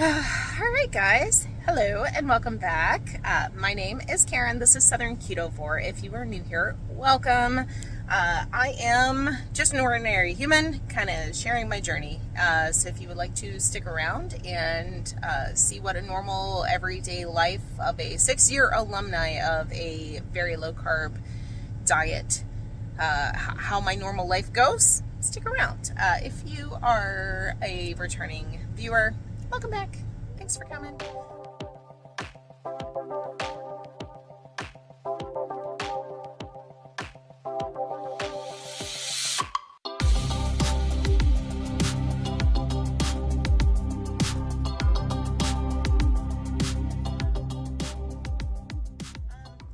All right, guys. Hello and welcome back. My name is Karen. This is Southern Ketovore. If you are new here, welcome. I am just an ordinary human, kind of sharing my journey. So if you would like to stick around and see what a normal everyday life of a 6-year alumni of a very low carb diet, how my normal life goes, stick around. If you are a returning viewer, welcome back. Thanks for coming.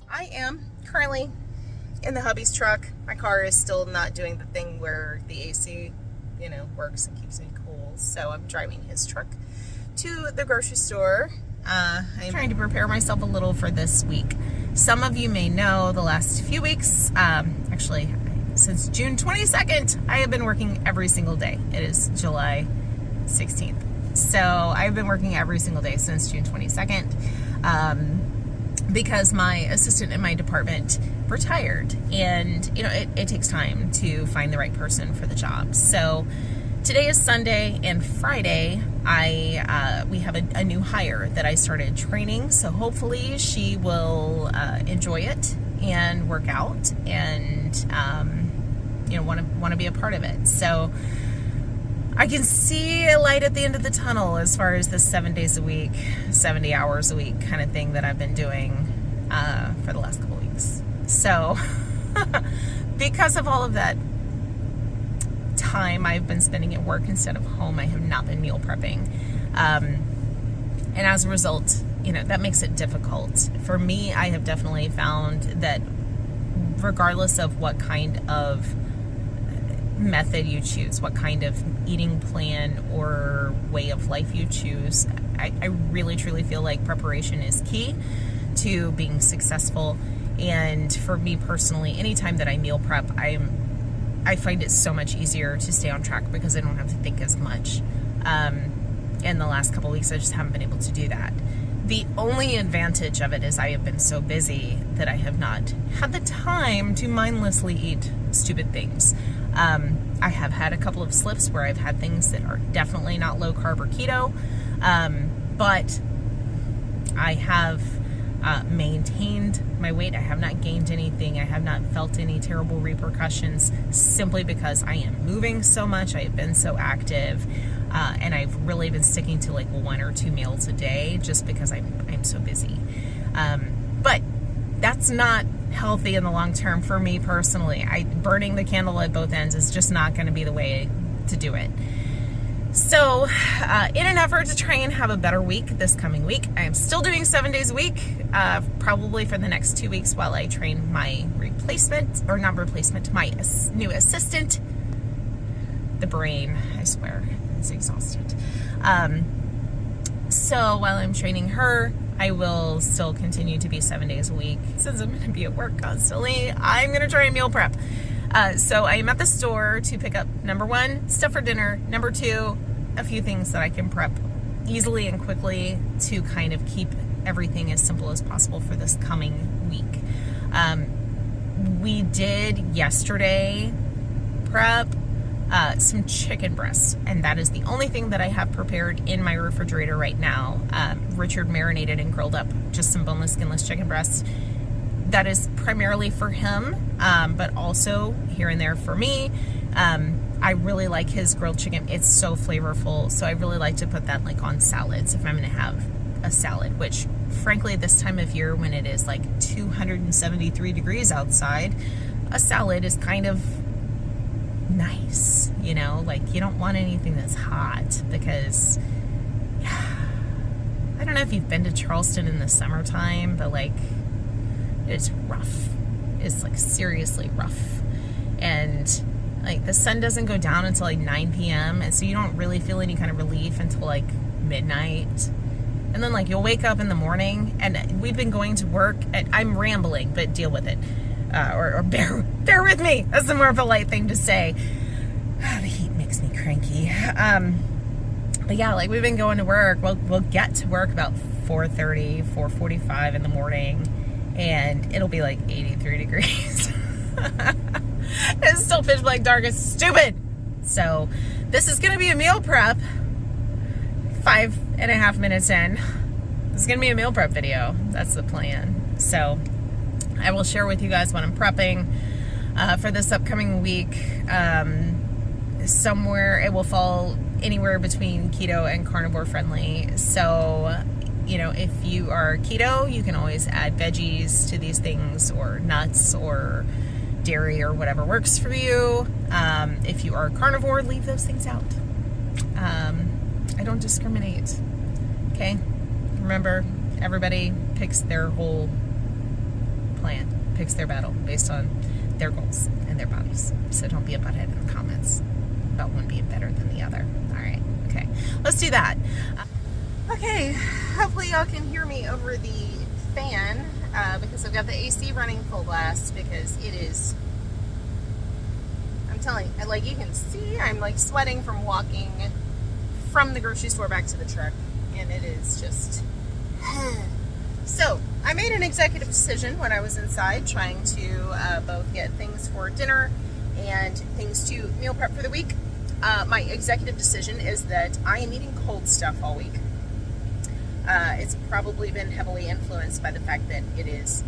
I am currently in the hubby's truck. My car is still not doing the thing where the AC, works and keeps me cool. So I'm driving his truck to the grocery store. I'm trying to prepare myself a little for this week. Some of you may know the last few weeks, actually since June 22nd, I have been working every single day. It is July 16th. So I've been working every single day since June 22nd because my assistant in my department retired, and it takes time to find the right person for the job. So today is Sunday, and Friday we have a new hire that I started training, so hopefully she will enjoy it and work out and want to be a part of it. So I can see a light at the end of the tunnel as far as the 7 days a week, 70 hours a week kind of thing that I've been doing for the last couple weeks. So because of all of that time I've been spending at work instead of home, I have not been meal prepping. And as a result, that makes it difficult. For me, I have definitely found that regardless of what kind of method you choose, what kind of eating plan or way of life you choose, I really truly feel like preparation is key to being successful. And for me personally, anytime that I meal prep, I find it so much easier to stay on track because I don't have to think as much. In the last couple of weeks, I just haven't been able to do that. The only advantage of it is I have been so busy that I have not had the time to mindlessly eat stupid things. I have had a couple of slips where I've had things that are definitely not low carb or keto, but I have maintained my weight. I have not gained anything. I have not felt any terrible repercussions simply because I am moving so much. I have been so active, and I've really been sticking to like 1 or 2 meals a day just because I'm so busy. But that's not healthy in the long term for me personally. Burning the candle at both ends is just not going to be the way to do it. So in an effort to try and have a better week this coming week, I am still doing 7 days a week, probably for the next 2 weeks while I train my my new assistant. The brain, I swear, is exhausted. So while I'm training her, I will still continue to be 7 days a week. Since I'm going to be at work constantly, I'm going to try and meal prep. So I am at the store to pick up, number 1, stuff for dinner. Number 2, a few things that I can prep easily and quickly to kind of keep everything as simple as possible for this coming week. We did yesterday prep some chicken breasts, and that is the only thing that I have prepared in my refrigerator right now. Richard marinated and grilled up just some boneless, skinless chicken breasts. That is primarily for him, but also here and there for me. I really like his grilled chicken. It's so flavorful, so I really like to put that like on salads if I'm going to have a salad, which frankly this time of year when it is like 273 degrees outside, a salad is kind of nice, like you don't want anything that's hot because I don't know if you've been to Charleston in the summertime, but like it's rough. It's like seriously rough. And like the sun doesn't go down until like 9 p.m. and so you don't really feel any kind of relief until like midnight. And then like you'll wake up in the morning, and we've been going to work, and I'm rambling, but deal with it. Or bear with me. That's the more polite thing to say. The heat makes me cranky. But yeah, like we've been going to work. We'll get to work about 4:30, 4:45 in the morning, and it'll be like 83 degrees. It's still pitch black dark. It's stupid. So this is gonna be a meal prep. 5.5 minutes in, this is gonna be a meal prep video. That's the plan. So I will share with you guys what I'm prepping for this upcoming week. Somewhere it will fall anywhere between keto and carnivore friendly. So, you know, if you are keto, you can always add veggies to these things, or nuts, or dairy, or whatever works for you. If you are carnivore, leave those things out. I don't discriminate. Okay? Remember, everybody picks their whole plan, picks their battle based on their goals and their bodies. So don't be a butthead in the comments about one being better than the other. All right. Okay. Let's do that. Okay. Hopefully y'all can hear me over the fan because I've got the AC running full blast because it is, I'm telling you, like you can see, I'm like sweating from walking from the grocery store back to the truck, and it is just so I made an executive decision when I was inside trying to both get things for dinner and things to meal prep for the week. My executive decision is that I am eating cold stuff all week. It's probably been heavily influenced by the fact that it is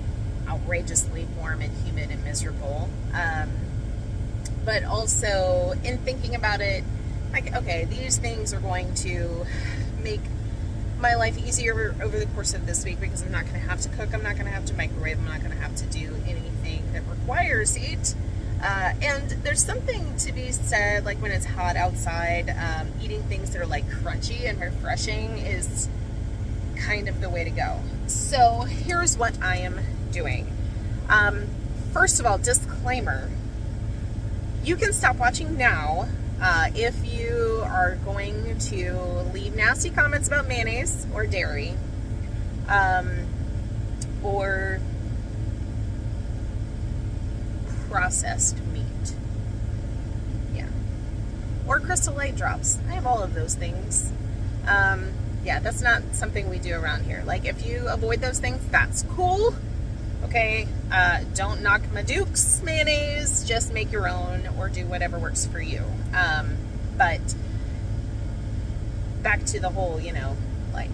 outrageously warm and humid and miserable. But also in thinking about it, like, okay, these things are going to make my life easier over the course of this week because I'm not going to have to cook, I'm not going to have to microwave, I'm not going to have to do anything that requires heat. And there's something to be said, like when it's hot outside, eating things that are like crunchy and refreshing is kind of the way to go. So here's what I am doing. First of all, disclaimer, you can stop watching now if you are going to leave nasty comments about mayonnaise or dairy, or processed meat. Yeah. Or Crystal Light drops. I have all of those things. Yeah, that's not something we do around here. Like, if you avoid those things, that's cool. Okay, don't knock my Duke's mayonnaise, just make your own or do whatever works for you. But back to the whole, you know, like,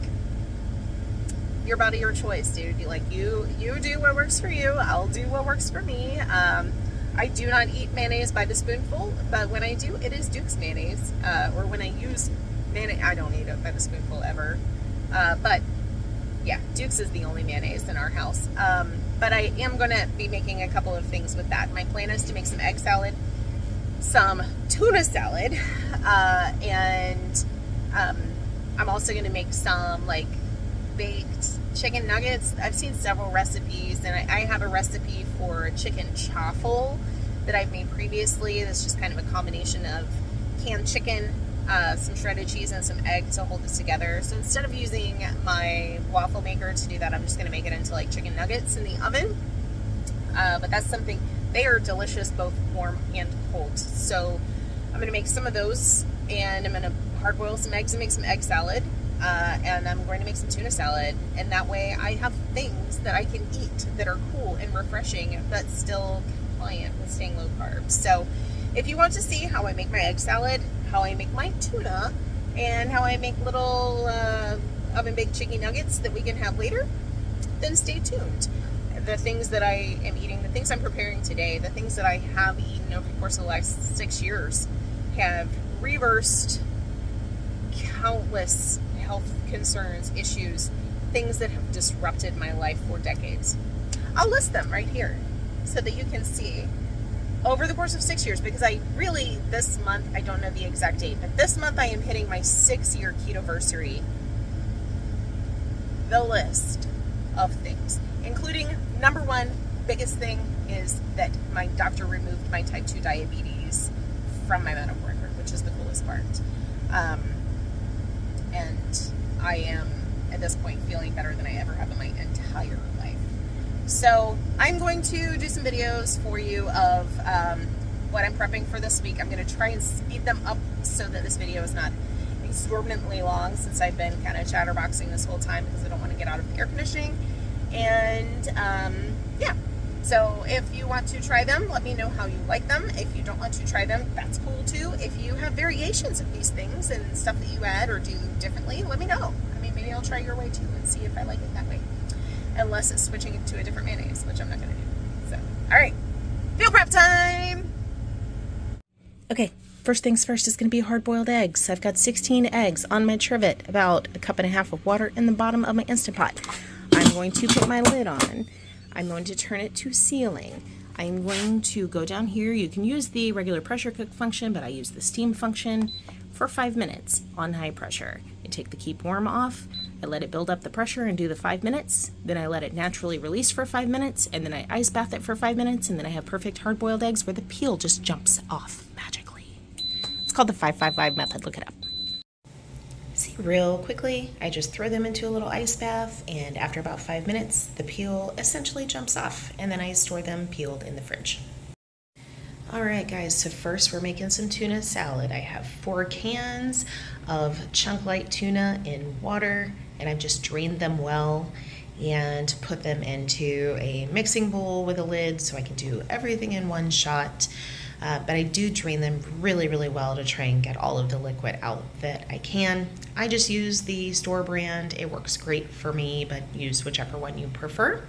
your body, your choice, dude. You do what works for you, I'll do what works for me. I do not eat mayonnaise by the spoonful, but when I do, it is Duke's mayonnaise. Or when I use mayonnaise, I don't eat it by the spoonful ever. But yeah, Duke's is the only mayonnaise in our house. But I am going to be making a couple of things with that. My plan is to make some egg salad, some tuna salad, and I'm also going to make some like baked chicken nuggets. I've seen several recipes, and I have a recipe for chicken chaffle that I've made previously. That's just kind of a combination of canned chicken, some shredded cheese, and some egg to hold this together. So instead of using my waffle maker to do that, I'm just going to make it into like chicken nuggets in the oven. But that's something, they are delicious both warm and cold. So I'm going to make some of those, and I'm going to hard boil some eggs and make some egg salad. And I'm going to make some tuna salad, and that way I have things that I can eat that are cool and refreshing but still compliant with staying low carb. So if you want to see how I make my egg salad, how I make my tuna, and how I make little oven baked chicken nuggets that we can have later, then stay tuned. The things that I am eating, the things I'm preparing today, the things that I have eaten over the course of the last 6 years have reversed countless health concerns, issues, things that have disrupted my life for decades. I'll list them right here so that you can see over the course of 6 years, because I really, this month, I don't know the exact date, but this month I am hitting my 6-year ketoversary. The list of things, including number one, biggest thing is that my doctor removed my type 2 diabetes from my medical record, which is the coolest part. And I am, at this point, feeling better than I ever have in my entire life. So I'm going to do some videos for you of what I'm prepping for this week. I'm going to try and speed them up so that this video is not exorbitantly long since I've been kind of chatterboxing this whole time because I don't want to get out of the air conditioning. And yeah, so if you want to try them, let me know how you like them. If you don't want to try them, that's cool too. If you have variations of these things and stuff that you add or do differently, let me know. I mean, maybe I'll try your way too and see if I like it that way. Unless it's switching it to a different mayonnaise, which I'm not going to do. So, all right, meal prep time. Okay, first things first is going to be hard-boiled eggs. I've got 16 eggs on my trivet, about a cup and a half of water in the bottom of my Instant Pot. I'm going to put my lid on. I'm going to turn it to sealing. I'm going to go down here. You can use the regular pressure cook function, but I use the steam function for 5 minutes on high pressure. I take the keep warm off. I let it build up the pressure and do the 5 minutes. Then I let it naturally release for 5 minutes, and then I ice bath it for 5 minutes, and then I have perfect hard-boiled eggs where the peel just jumps off magically. It's called the 5-5-5 method. Look it up. See, real quickly, I just throw them into a little ice bath, and after about 5 minutes, the peel essentially jumps off, and then I store them peeled in the fridge. Alright guys, so first we're making some tuna salad. I have 4 cans of chunk light tuna in water, and I've just drained them well and put them into a mixing bowl with a lid so I can do everything in one shot. But I do drain them really, really well to try and get all of the liquid out that I can. I just use the store brand. It works great for me, but use whichever one you prefer.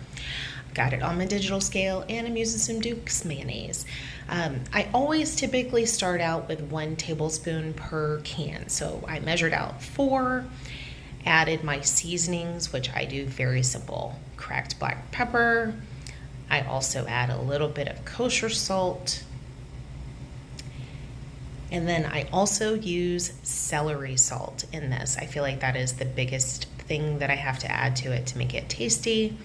Got it on my digital scale, and I'm using some Duke's mayonnaise. I always typically start out with 1 tablespoon per can. So I measured out 4, added my seasonings, which I do very simple. Cracked black pepper. I also add a little bit of kosher salt. And then I also use celery salt in this. I feel like that is the biggest thing that I have to add to it to make it tasty.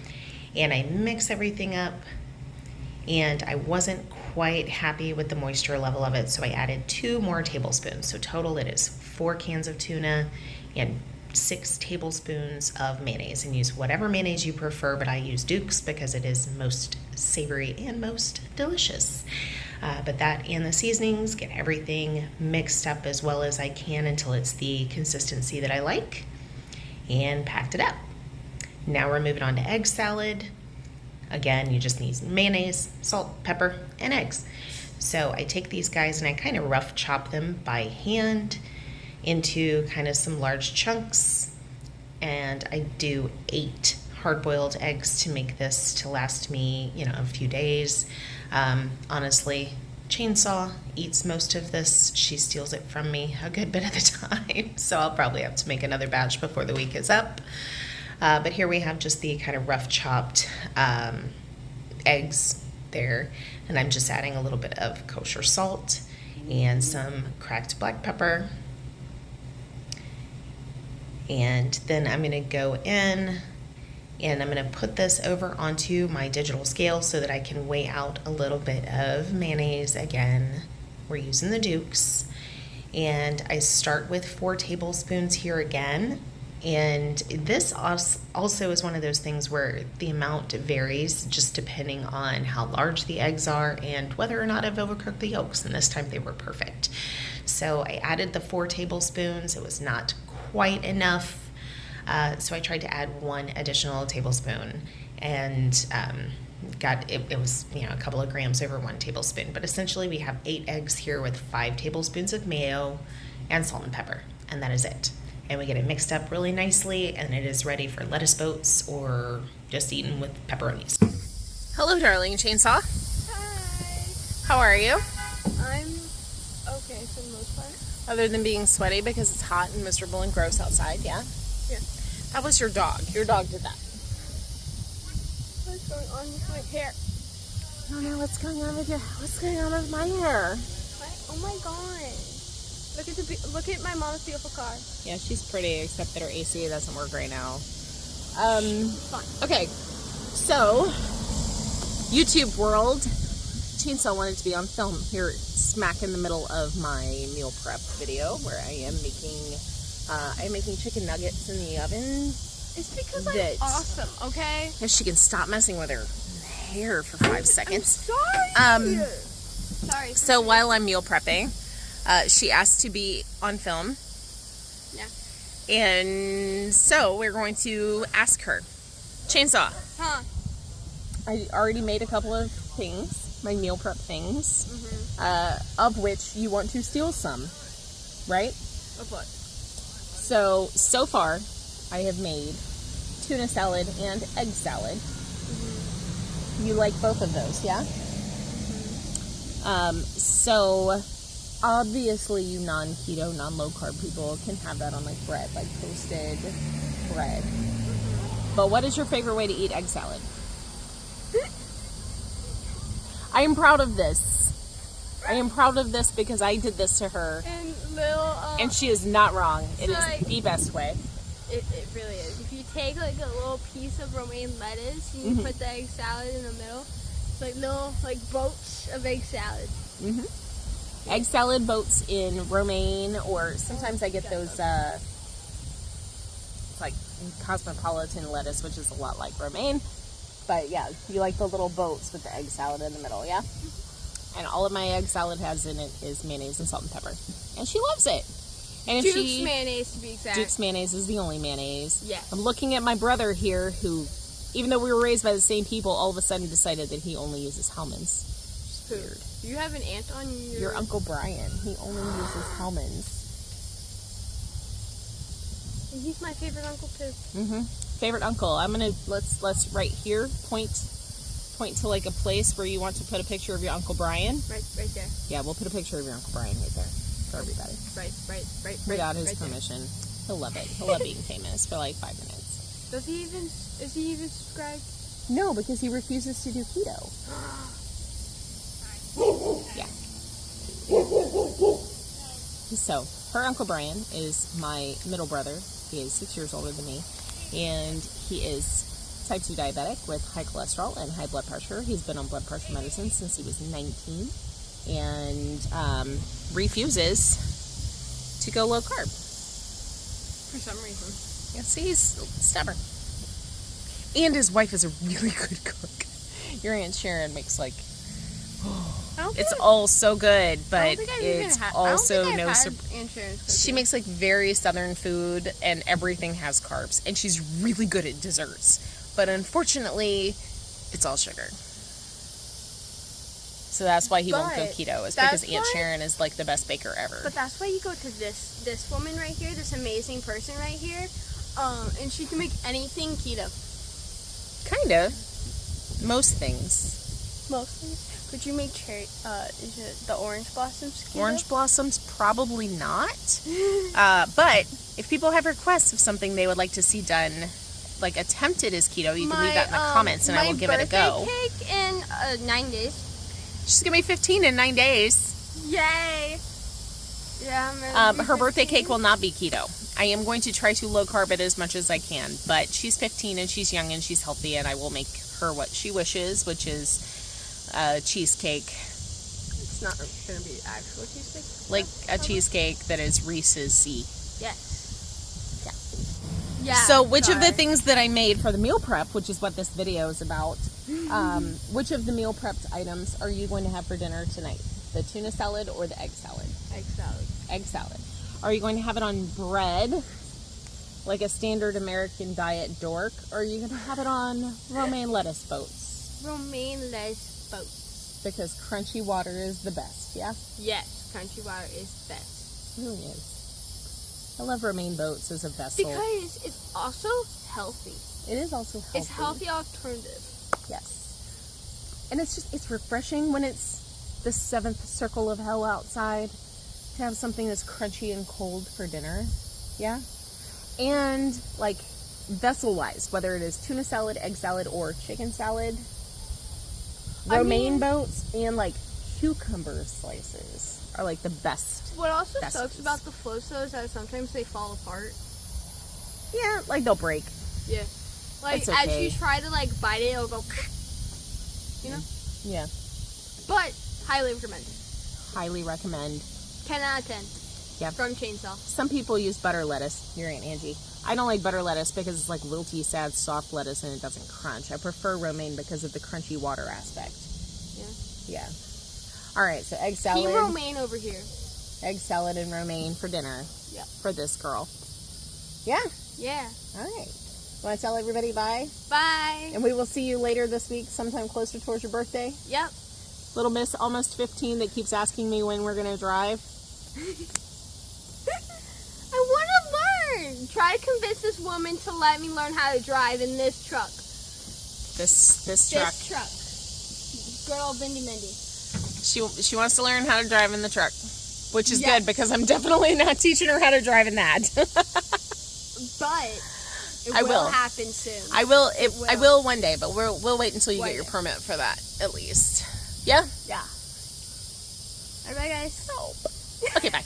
And I mix everything up, and I wasn't quite happy with the moisture level of it, so I added 2 more tablespoons. So total it is 4 cans of tuna and 6 tablespoons of mayonnaise, and use whatever mayonnaise you prefer, but I use Duke's because it is most savory and most delicious. But that and the seasonings, get everything mixed up as well as I can until it's the consistency that I like, and packed it up. Now we're moving on to egg salad. Again, you just need mayonnaise, salt, pepper, and eggs. So I take these guys and I kind of rough chop them by hand into kind of some large chunks, and I do 8 hard-boiled eggs to make this to last me, a few days. Honestly, Chainsaw eats most of this. She steals it from me a good bit of the time, so I'll probably have to make another batch before the week is up. But here we have just the kind of rough chopped eggs there, and I'm just adding a little bit of kosher salt and some cracked black pepper. And then I'm going to go in and I'm going to put this over onto my digital scale so that I can weigh out a little bit of mayonnaise. Again, we're using the Duke's, and I start with 4 tablespoons here again. And this also is one of those things where the amount varies just depending on how large the eggs are and whether or not I've overcooked the yolks, and this time they were perfect. So I added the 4 tablespoons. It was not quite enough, so I tried to add 1 additional tablespoon, and it was a couple of grams over 1 tablespoon. But essentially we have 8 eggs here with 5 tablespoons of mayo and salt and pepper, and that is it. And we get it mixed up really nicely, and it is ready for lettuce boats or just eaten with pepperonis. Hello, darling Chainsaw. Hi. How are you? I'm okay for the most part. Other than being sweaty because it's hot and miserable and gross outside, yeah? Yeah. That was your dog. Your dog did that. What's going on with my hair? I don't know what's going on with my hair. What? Oh my god. Look at my mom's beautiful car. Yeah, she's pretty, except that her AC doesn't work right now. Okay, so YouTube world, Chainsaw wanted to be on film here, smack in the middle of my meal prep video, where I am making chicken nuggets in the oven. It's because I'm awesome, okay? If she can stop messing with her hair for 5 seconds. I'm sorry. So while I'm meal prepping, she asked to be on film, And so we're going to ask her. Chainsaw. Huh. I already made a couple of things, my meal prep things, of which you want to steal some, right? Of what? So far, I have made tuna salad and egg salad. You like both of those, yeah? So obviously you non-keto, non-low carb people can have that on like bread, like toasted bread. But what is your favorite way to eat egg salad? I am proud of this. I am proud of this because I did this to her. And she is not wrong. It is like, the best way. It really is. If you take like a little piece of romaine lettuce and you put the egg salad in the middle, it's like little like boats of egg salad. Egg salad boats in romaine, or sometimes I get those it's like cosmopolitan lettuce, which is a lot like romaine. But yeah, you like the little boats with the egg salad in the middle, yeah? And all of my egg salad has in it is mayonnaise and salt and pepper. And she loves it. And if Duke's mayonnaise, to be exact. Duke's mayonnaise is the only mayonnaise. Yeah. I'm looking at my brother here who, even though we were raised by the same people, all of a sudden decided that he only uses Hellmann's. Weird. You have an aunt on your Uncle Brian. He only uses Hellmann's. And he's my favorite uncle too. Favorite uncle. I'm gonna let's right here point to like a place where you want to put a picture of your Uncle Brian. Right there. Yeah, we'll put a picture of your Uncle Brian right there for everybody. Right. Without his permission. He'll love it. He'll love being famous for like 5 minutes. Is he even subscribed? No, because he refuses to do keto. Yeah. So, her Uncle Brian is my middle brother. He is 6 years older than me. And he is type 2 diabetic with high cholesterol and high blood pressure. He's been on blood pressure medicine since he was 19. And refuses to go low carb. For some reason. Yeah, see, he's stubborn. And his wife is a really good cook. Your Aunt Sharon makes like... it's all so good, but it's also no surprise. She makes like very southern food and everything has carbs, and she's really good at desserts, but unfortunately it's all sugar. So that's why he won't go keto, is because Aunt Sharon is like the best baker ever. But that's why you go to this woman right here, this amazing person right here, and she can make anything keto. Kind of. Most things. Could you make cherry, is it the orange blossoms keto? Orange blossoms, probably not. But if people have requests of something they would like to see done, like attempted as keto, you can leave that in the comments and I will give it a go. My birthday cake in 9 days. She's going to be 15 in 9 days. Yay! Yeah, her birthday cake will not be keto. I am going to try to low carb it as much as I can, but she's 15 and she's young and she's healthy, and I will make her what she wishes, which is cheesecake. It's not going to be actual cheesecake? Like a cheesecake that is Reese's C. Yes. Yeah. So which of the things that I made for the meal prep, which is what this video is about, which of the meal prepped items are you going to have for dinner tonight? The tuna salad or the egg salad? Egg salad. Egg salad. Are you going to have it on bread, like a standard American diet dork, or are you going to have it on romaine lettuce boats? Romaine lettuce boats. Because crunchy water is the best, yeah? Yes, crunchy water is best. It really is. I love romaine boats as a vessel. Because it's also healthy. It is also healthy. It's healthy alternative. Yes. And it's refreshing when it's the 7th circle of hell outside to have something that's crunchy and cold for dinner. Yeah? And, like, vessel-wise, whether it is tuna salad, egg salad, or chicken salad, romaine boats and, like, cucumber slices are, like, the best. What also sucks about the floats, though, is that sometimes they fall apart. Yeah, like, they'll break. Yeah. Like, as you try to, like, bite it, it'll go, you know? Yeah. But, highly recommend. Highly recommend. 10 out of 10. Yep. From Chainsaw. Some people use butter lettuce. Your Aunt Angie. I don't like butter lettuce because it's like wilty, sad, soft lettuce and it doesn't crunch. I prefer romaine because of the crunchy water aspect. Yeah. Alright, so egg salad. Team romaine over here. Egg salad and romaine for dinner. Yeah. For this girl. Yeah? Yeah. All right. Want to tell everybody bye? Bye. And we will see you later this week, sometime closer towards your birthday. Yep. Little Miss, almost 15, that keeps asking me when we're going to drive. I want to learn. Try to convince this woman to let me learn how to drive in this truck. This truck. This truck. Good old Bindi Mindy. She wants to learn how to drive in the truck, which is good because I'm definitely not teaching her how to drive in that. But I it will will happen soon. I will. I will one day, but we'll wait until you get your permit for that at least. Yeah. Yeah. Alright, guys. Oh. Okay. Bye.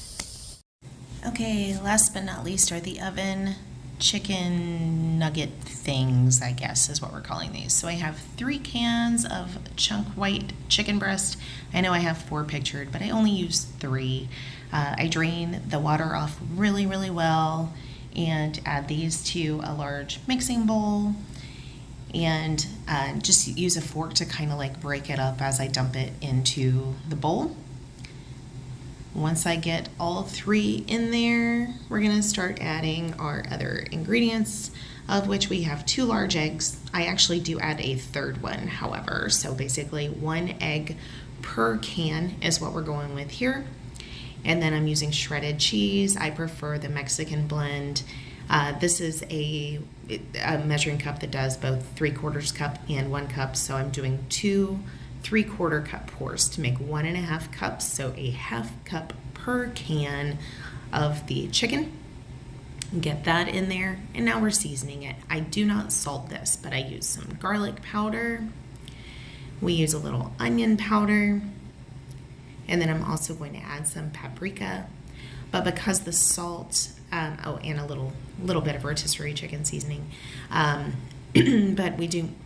Okay. Last but not least are the oven chicken nugget things, I guess is what we're calling these. So I have 3 cans of chunk white chicken breast. I know I have 4 pictured, but I only use 3. I drain the water off really, really well and add these to a large mixing bowl and just use a fork to kind of like break it up as I dump it into the bowl. Once I get all 3 in there, we're going to start adding our other ingredients, of which we have 2 large eggs. I actually do add a 3rd one, however, so basically 1 egg per can is what we're going with here. And then I'm using shredded cheese. I prefer the Mexican blend. This is a measuring cup that does both 3/4 cup and 1 cup, so I'm doing 2 3/4 cup pours to make 1.5 cups, so a 1/2 cup per can of the chicken. Get that in there, and now we're seasoning it. I do not salt this, but I use some garlic powder. We use a little onion powder, and then I'm also going to add some paprika. But because the salt, and a little bit of rotisserie chicken seasoning, but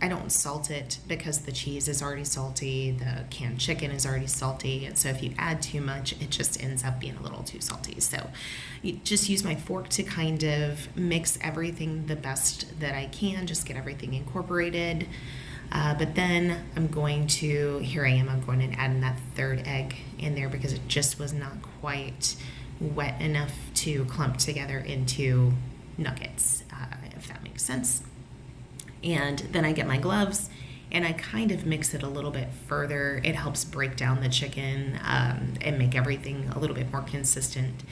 I don't salt it because the cheese is already salty, the canned chicken is already salty, and so if you add too much, it just ends up being a little too salty. So you just use my fork to kind of mix everything the best that I can, just get everything incorporated. But then I'm going to add in that 3rd egg in there because it just was not quite wet enough to clump together into nuggets, if that makes sense. And then I get my gloves and I kind of mix it a little bit further. It helps break down the chicken and make everything a little bit more consistent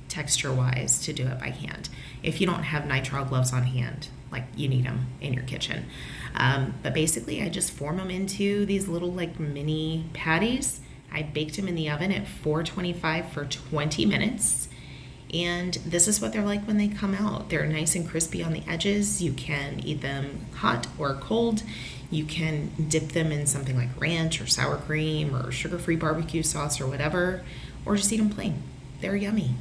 texture-wise to do it by hand. If you don't have nitrile gloves on hand, like you need them in your kitchen. But basically I just form them into these little like mini patties. I baked them in the oven at 425 for 20 minutes. And this is what they're like when they come out. They're nice and crispy on the edges. You can eat them hot or cold. You can dip them in something like ranch or sour cream or sugar-free barbecue sauce or whatever, or just eat them plain. They're yummy.